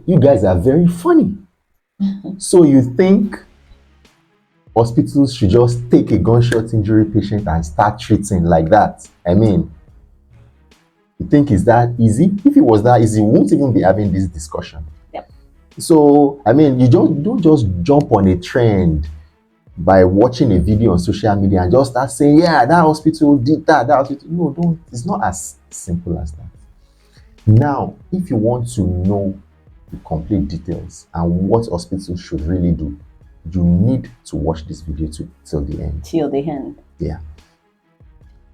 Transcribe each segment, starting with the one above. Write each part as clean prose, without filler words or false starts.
you guys are very funny. So you think hospitals should just take a gunshot injury patient and start treating like that? I mean, you think it's that easy? If it was that easy, we won't even be having this discussion. Yep. So, I mean, you don't just jump on a trend by watching a video on social media and just start saying, yeah, that hospital did that hospital. No, don't. It's not as simple as that. Now, if you want to know the complete details and what hospitals should really do, you need to watch this video till the end. Till the end. Yeah.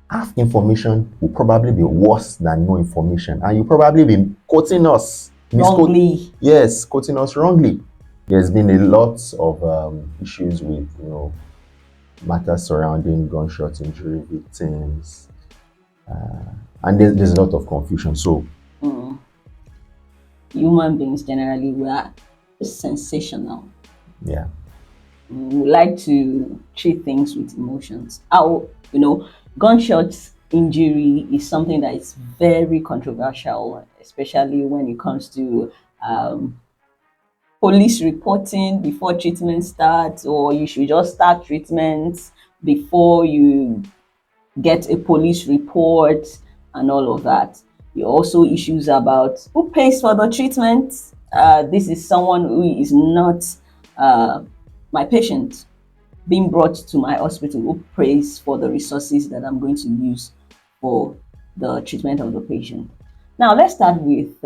Half information will probably be worse than no information, and you'll probably be quoting us wrongly. Yes, quoting us wrongly. There's been a lot of issues with, matters surrounding gunshot injury victims, and there's a lot of confusion. So, human beings generally were sensational. Yeah. We like to treat things with emotions. Gunshot injury is something that is very controversial, especially when it comes to police reporting before treatment starts, or you should just start treatment before you get a police report and all of that. There are also issues about who pays for the treatment. This is someone who is not my patient being brought to my hospital, who pays for the resources that I'm going to use for the treatment of the patient. Now, let's start with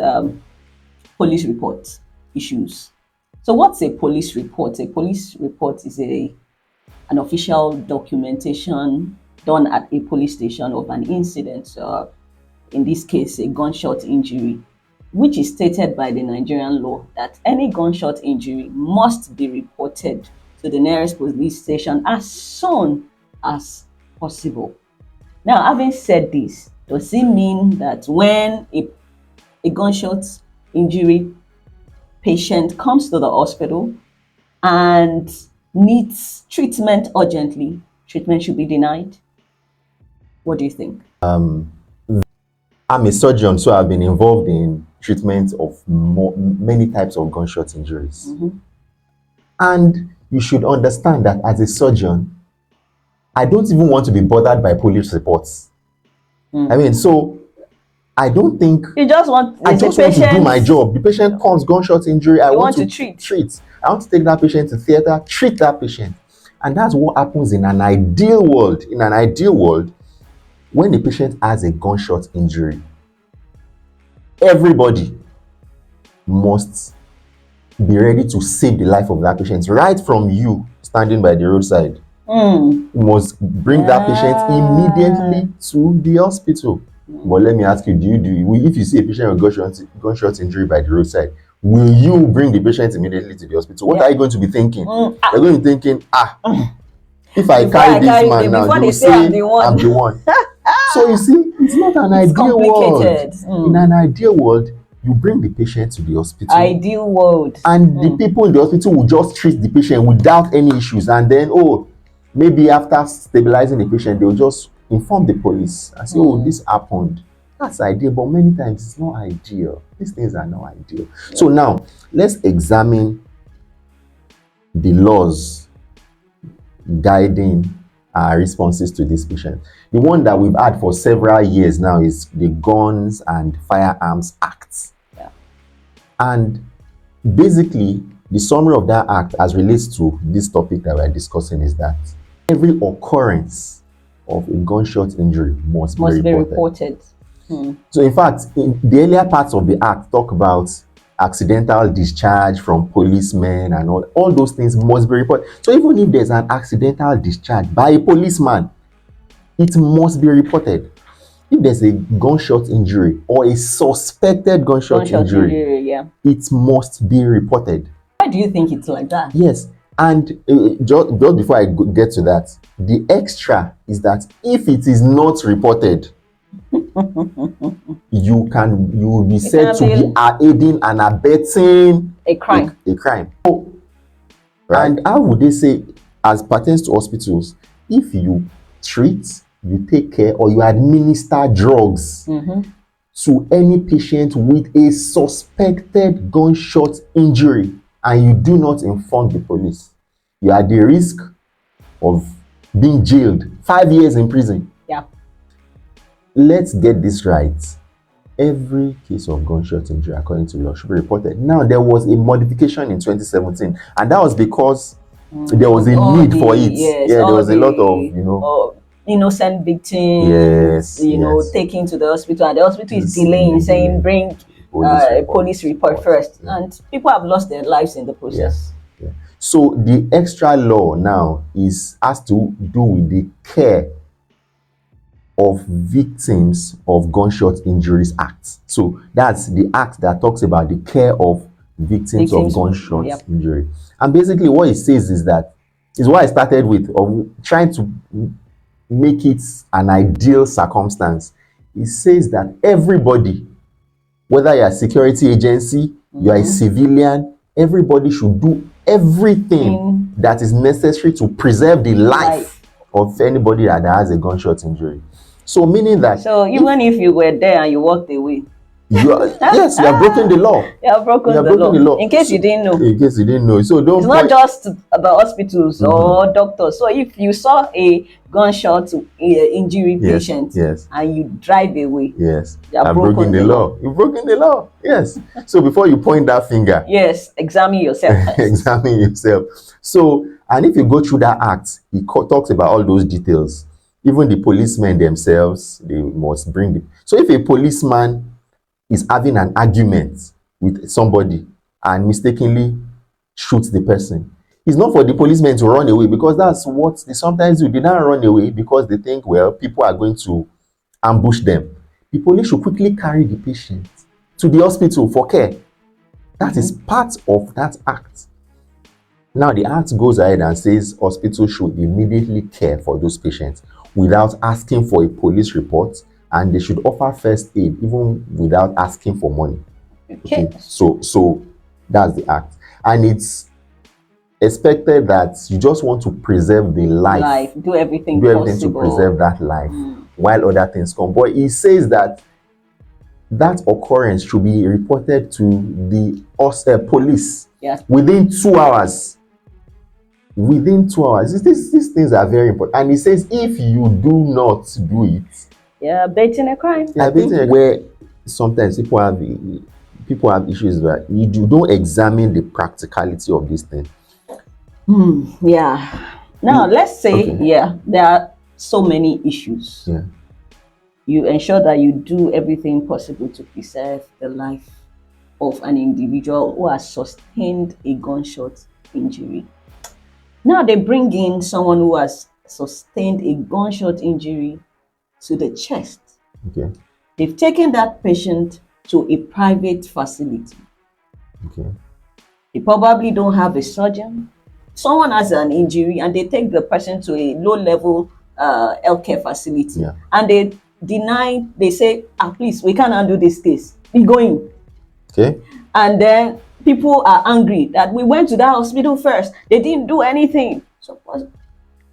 police report issues. So what's a police report? A police report is an official documentation done at a police station of an incident, in this case, a gunshot injury, which is stated by the Nigerian law that any gunshot injury must be reported to the nearest police station as soon as possible. Now, having said this, does it mean that when a gunshot injury patient comes to the hospital and needs treatment urgently, treatment should be denied? What do you think? I'm a surgeon, so I've been involved in treatment of many types of gunshot injuries. And you should understand that as a surgeon, I don't even want to be bothered by police reports. I mean, so I don't think you just want. I just want to do my job. The patient comes, gunshot injury. I want to treat. I want to take that patient to theater, treat that patient, and that's what happens in an ideal world. In an ideal world, when the patient has a gunshot injury, everybody must be ready to save the life of that patient, right from you standing by the roadside. You must bring that patient immediately to the hospital. But let me ask you, if you see a patient with gunshot injury by the roadside, will you bring the patient immediately to the hospital? What are you going to be thinking? You're going to be thinking, if I carry this man now, they will say I'm the one. So you see, it's not an ideal world. In an ideal world, you bring the patient to the hospital. Ideal world. And the people in the hospital will just treat the patient without any issues. And then, maybe after stabilizing the patient, they'll just inform the police and say, this happened. That's ideal, but many times it's not ideal. These things are not ideal. So now, let's examine the laws guiding our responses to this patient. The one that we've had for several years now is the Guns and Firearms Act. And basically, the summary of that act as relates to this topic that we're discussing is that every occurrence of a gunshot injury must be reported. So in fact, in the earlier parts of the act talk about accidental discharge from policemen and all those things must be reported. So even if there's an accidental discharge by a policeman, it must be reported. If there's a gunshot injury or a suspected gunshot injury, it must be reported. Why do you think it's like that? Yes. And just before I get to that, the extra is that if it is not reported, you will be said to be aiding and abetting a crime. A crime. And how would they say, as pertains to hospitals, if you treat, you take care, or you administer drugs to any patient with a suspected gunshot injury and you do not inform the police, you are at the risk of being jailed 5 years in prison. Yeah. Let's get this right. Every case of gunshot injury, according to law, should be reported. Now, there was a modification in 2017, and that was because there was a need for it. Yes, there was a lot of, innocent victims, Yes, yes. taken to the hospital, and the hospital is Yes, delaying, saying bring a police report first, Yeah. and people have lost their lives in the process. Yeah. So the extra law now has to do with the care of victims of gunshot injuries act. So that's the act that talks about the care of victims of gunshot injury. And basically what it says is what I started with, of trying to make it an ideal circumstance. It says that everybody, whether you're a security agency, you're a civilian, everybody should do everything that is necessary to preserve the life of anybody that has a gunshot injury. So meaning that, so even if you were there and you walked away, yes, you have broken the law. You have broken the law. In case you didn't know. In case you didn't know. So don't. It's not just about hospitals or doctors. So if you saw a gunshot injury patient and you drive away, you have broken the law. You've broken the law. Yes. So before you point that finger, examine yourself first. Examine yourself. So, and if you go through that act, it talks about all those details. Even the policemen themselves, they must bring it. So if a policeman is having an argument with somebody and mistakenly shoots the person, it's not for the policeman to run away, because that's what they sometimes do. They don't run away because they think, well, people are going to ambush them. The police should quickly carry the patient to the hospital for care. That is part of that act. Now, the act goes ahead and says hospitals should immediately care for those patients without asking for a police report, and they should offer first aid even without asking for money. Okay. So that's the act. And it's expected that you just want to preserve the life. Do everything to preserve that life while other things come. But it says that occurrence should be reported to the police within 2 hours. Within 2 hours. These things are very important. And it says if you do not do it, baiting a crime. I think where sometimes people have issues that you don't examine the practicality of this thing. Now let's say there are so many issues. You ensure that you do everything possible to preserve the life of an individual who has sustained a gunshot injury. Now they bring in someone who has sustained a gunshot injury to the chest. They've taken that patient to a private facility. They probably don't have a surgeon. Someone has an injury and they take the person to a low-level healthcare facility, and they say, please, we can't handle this case. Be going. And then people are angry that we went to that hospital first. They didn't do anything. So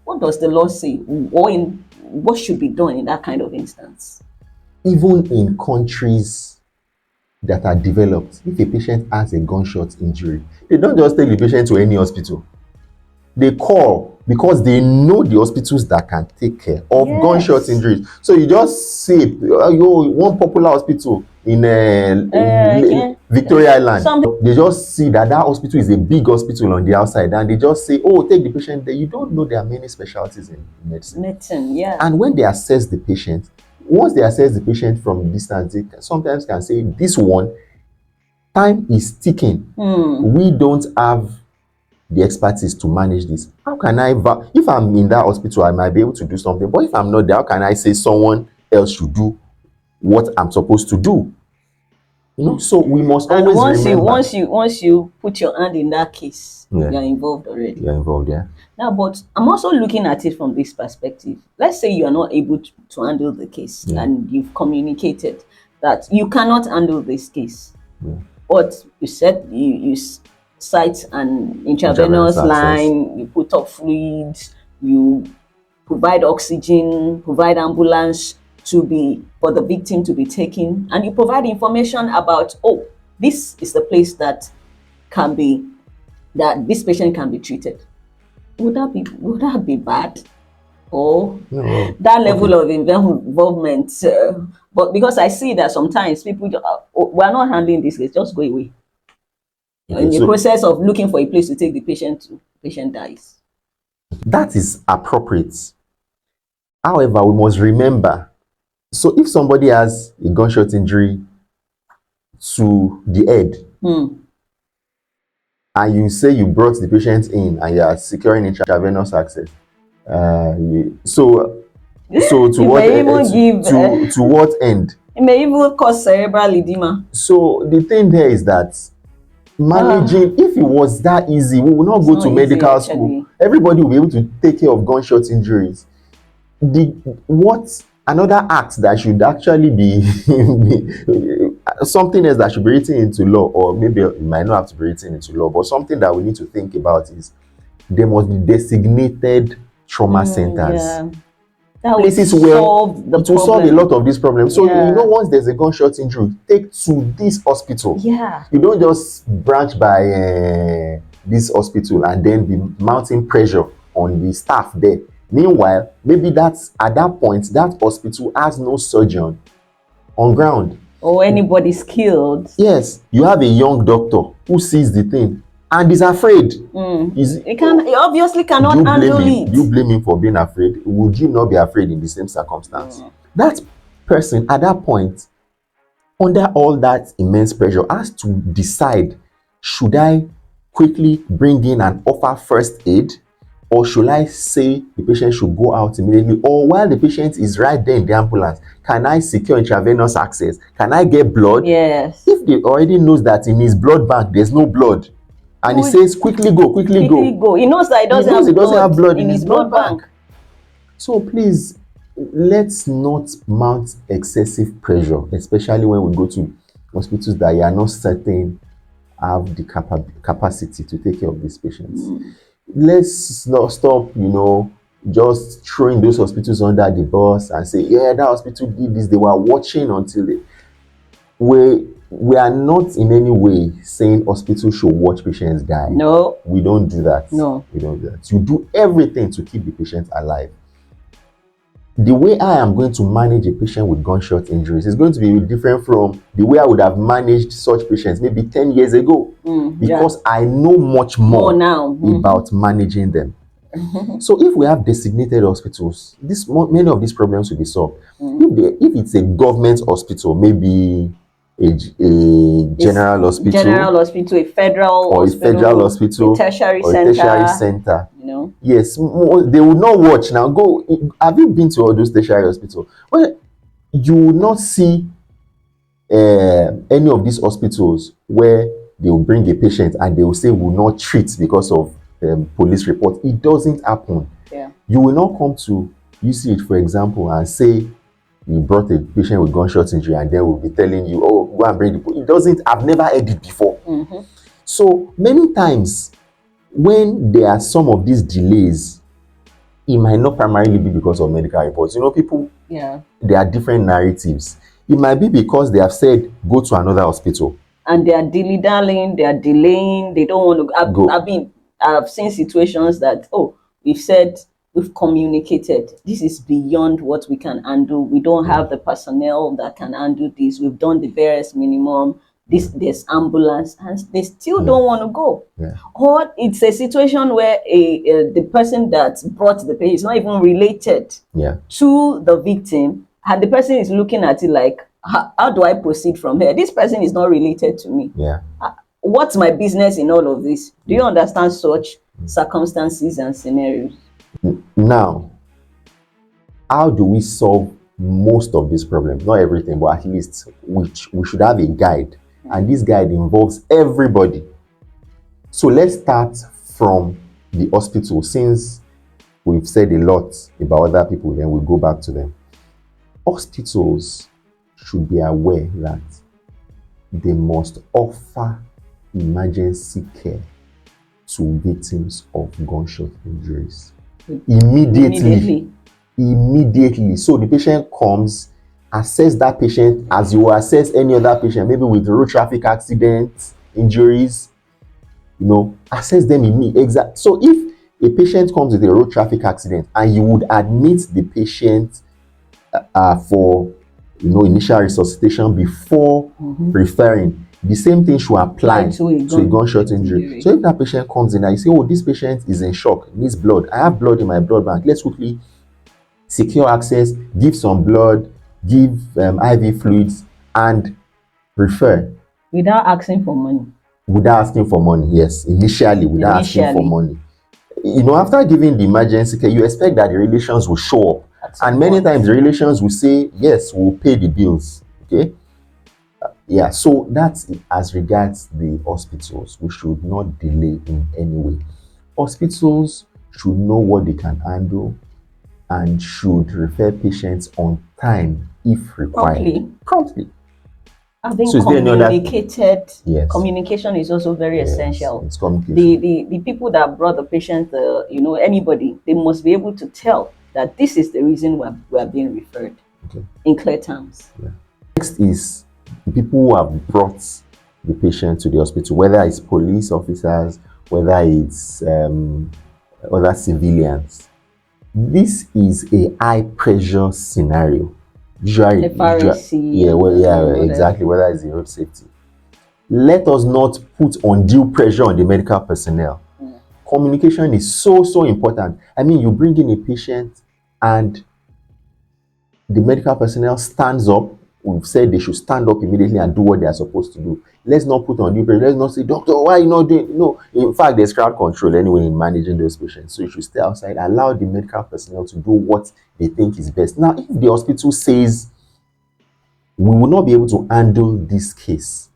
what does the law say? What should be done in that kind of instance? Even in countries that are developed, if a patient has a gunshot injury, they don't just take the patient to any hospital. They call, because they know the hospitals that can take care of gunshot injuries. So you just say, one popular hospital in Victoria Island, they just see that hospital is a big hospital on the outside, and they just say, take the patient there. You don't know there are many specialties in medicine. And when they assess the patient, once they assess the patient from distance, they sometimes can say, this one, time is ticking. We don't have the expertise to manage this. How can if I'm in that hospital, I might be able to do something, but if I'm not there, how can I say someone else should do what I'm supposed to do? So we must always remember. Once you put your hand in that case, you're involved already. You're involved, Now, but I'm also looking at it from this perspective. Let's say you are not able to handle the case, and you've communicated that you cannot handle this case. But you said you cite an intravenous line, you put up fluids, you provide oxygen, provide ambulance for the victim to be taken, and you provide information about, oh, this is the place that this patient can be treated. Would that be bad? Or No. that level of involvement? But because I see that sometimes people we're not handling this case, just go away. In the process of looking for a place to take the patient to, the patient dies. That is appropriate. However, we must remember, so if somebody has a gunshot injury to the head, and you say you brought the patient in and you are securing intravenous access, so to what to what end? It may even cause cerebral edema. So the thing there is that managing, if it was that easy, we will not go to medical school. Everybody will be able to take care of gunshot injuries. Another act that should actually be something else that should be written into law, or maybe it might not have to be written into law, but something that we need to think about is there must be designated trauma centers. Places where it will solve a lot of these problems. So once there's a gunshot injury, take to this hospital. You don't just branch by this hospital and then be mounting pressure on the staff there. Meanwhile, maybe that's at that point that hospital has no surgeon on ground or anybody skilled. Yes, you have a young doctor who sees the thing and is afraid. He obviously cannot handle it. You blame him for being afraid. Would you not be afraid in the same circumstance? That person at that point, under all that immense pressure, has to decide, should I quickly bring in and offer first aid, or should I say the patient should go out immediately, or while the patient is right there in the ambulance, can I secure intravenous access? Can I get blood? Yes. If they already knows that in his blood bank there's no blood, and he says quickly go. He knows that he doesn't have blood in his blood bank. So please, let's not mount excessive pressure, especially when we go to hospitals that you are not certain have the capacity to take care of these patients. Let's not stop, just throwing those hospitals under the bus and say, yeah, that hospital did this. They were watching until we are not in any way saying hospitals should watch patients die. No. We don't do that. No. We don't do that. You do everything to keep the patient alive. The way I am going to manage a patient with gunshot injuries is going to be different from the way I would have managed such patients maybe 10 years ago, because I know much more now about managing them. So if we have designated hospitals, many of these problems will be solved. If it's a government hospital, maybe a general hospital, a federal hospital, a tertiary center. Yes, they will not watch. Now have you been to all those tertiary hospitals? Well, you will not see any of these hospitals where they will bring a patient and they will say will not treat because of police report. It doesn't happen. You will not come to UCH, for example, and say you brought a patient with gunshot injury and then we'll be telling you, oh, go and bring the police. It doesn't. I've never heard it before. So many times when there are some of these delays, it might not primarily be because of medical reports. People, there are different narratives. It might be because they have said, go to another hospital. And they are dilly-dallying, they are delaying, they don't want to. I've seen situations that, we've communicated, this is beyond what we can handle. We don't have the personnel that can handle this. We've done the barest minimum. There's ambulance, and they still don't want to go. Or it's a situation where the person that brought the patient is not even related to the victim, and the person is looking at it like, how do I proceed from here? This person is not related to me. What's my business in all of this? Do you understand such circumstances and scenarios? Now, how do we solve most of these problems? Not everything, but at least we should have a guide. And this guide involves everybody. So let's start from the hospital. Since we've said a lot about other people, then we'll go back to them. Hospitals should be aware that they must offer emergency care to victims of gunshot injuries immediately. So the patient comes, assess that patient as you will assess any other patient, maybe with road traffic accidents, injuries, assess them in me. Exact. So if a patient comes with a road traffic accident and you would admit the patient for initial resuscitation before referring, the same thing should apply to a gunshot injury. So if that patient comes in and you say, oh, this patient is in shock, needs blood, I have blood in my blood bank, let's quickly secure access, give some blood, give IV fluids, and refer. Without asking for money. Without asking for money, yes. Initially, without asking for money. After giving the emergency care, you expect that the relations will show up. And many times the relations will say, yes, we'll pay the bills. Okay? Yeah, so that's as regards the hospitals. We should not delay in any way. Hospitals should know what they can handle and should refer patients on time if required. Promptly. Having communicated, yes. Communication is also very essential. It's communication. The people that brought the patient, anybody, they must be able to tell that this is the reason we are being referred in clear terms. Yeah. Next is the people who have brought the patient to the hospital, whether it's police officers, whether it's other civilians. This is a high pressure scenario. Usually, exactly. Whether it's the road safety. Let us not put undue pressure on the medical personnel. Communication is so important. I mean, you bring in a patient and the medical personnel stands up. We've said they should stand up immediately and do what they are supposed to do. Let's not put undue pressure. Let's not say, doctor, why are you not doing? No, in fact, there's crowd control anyway in managing those patients. So you should stay outside, allow the medical personnel to do what they think is best. Now, if the hospital says we will not be able to handle this case,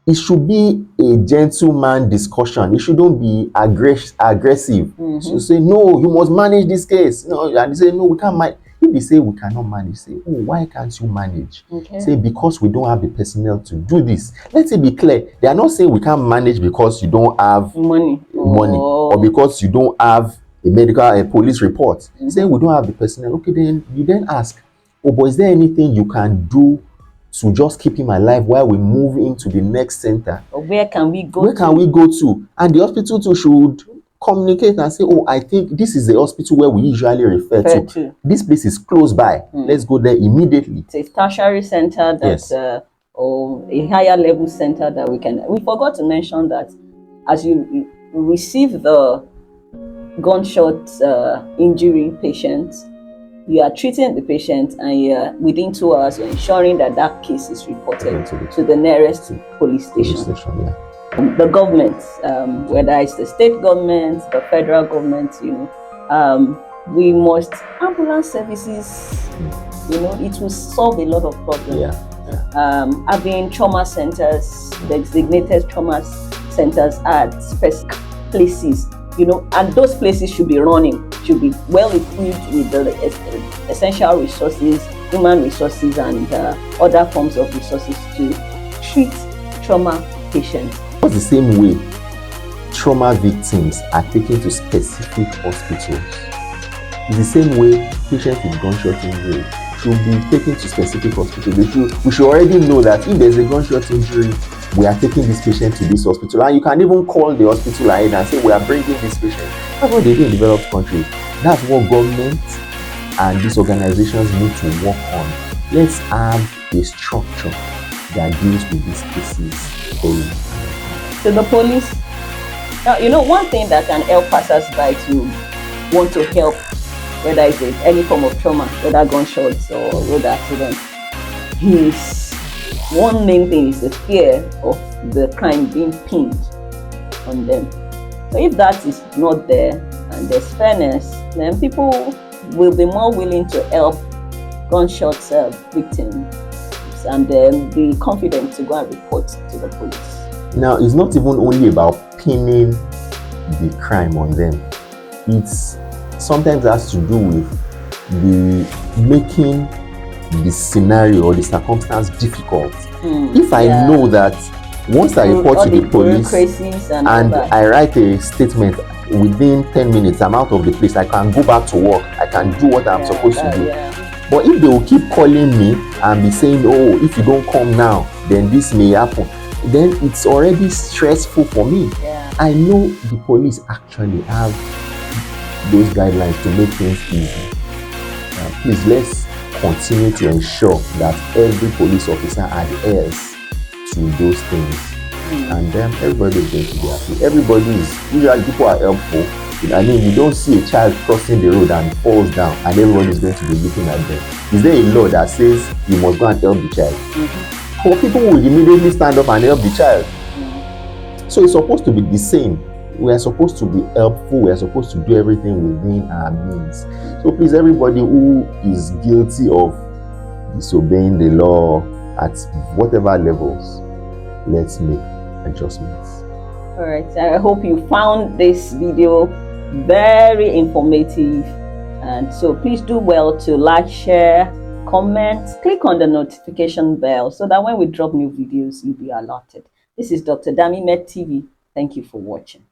it should be a gentleman discussion. It shouldn't be aggressive. So say, no, you must manage this case. No, and they say, no, we can't manage. If they say we cannot manage, say, oh, why can't you manage? Say, because we don't have the personnel to do this. Let's be clear. They are not saying we can't manage because you don't have money or because you don't have a police report. Saying we don't have the personnel. Okay, then you then ask, oh, but is there anything you can do to just keep him alive while we move into the next center? Or where can we go to? And the hospital too should communicate and say, oh, I think this is the hospital where we usually refer to. This place is close by. Let's go there immediately. It's a tertiary center that, or a higher level center that we can. We forgot to mention that as you receive the gunshot injury patient, you are treating the patient, and within 2 hours, you're ensuring that that case is reported to the nearest police station. The government, whether it's the state government, the federal government, we must ambulance services. It will solve a lot of problems. Having trauma centers, designated trauma centers at specific places, and those places should be running, should be well equipped with the essential resources, human resources, and other forms of resources to treat trauma patients. It's the same way trauma victims are taken to specific hospitals. It's the same way patients with gunshot injury should be taken to specific hospitals. We should already know that if there's a gunshot injury, we are taking this patient to this hospital. And you can even call the hospital ahead and say, we are bringing this patient. That's what they do in developed countries. That's what government and these organizations need to work on. Let's have a structure that deals with these cases. To the police, now, one thing that can help passers-by to want to help, whether it's any form of trauma, whether gunshots or road accidents, is one main thing is the fear of the crime being pinned on them. So if that is not there and there's fairness, then people will be more willing to help gunshot victims and then be confident to go and report to the police. Now, it's not even only about pinning the crime on them. It's sometimes has to do with the making the scenario or the circumstance difficult. If I know that once I report to the police and I write a statement within 10 minutes, I'm out of the place, I can go back to work, I can do what I'm supposed to do. But if they will keep calling me and be saying, oh, if you don't come now, then this may happen, then it's already stressful for me. Yeah. I know the police actually have those guidelines to make things easy. Please, let's continue to ensure that every police officer adheres to those things. And then everybody is going to be happy. Everybody is, usually people are helpful. I mean, you don't see a child crossing the road and falls down and everybody is going to be looking at them. Is there a law that says you must go and help the child? But people will immediately stand up and help the child. So it's supposed to be the same. We are supposed to be helpful. We are supposed to do everything within our means. So please, everybody who is guilty of disobeying the law at whatever levels, let's make adjustments. All right, I hope you found this video very informative, and so please do well to like, share, comment, click on the notification bell so that when we drop new videos, you'll be alerted. This is Dr. Dami Med TV. Thank you for watching.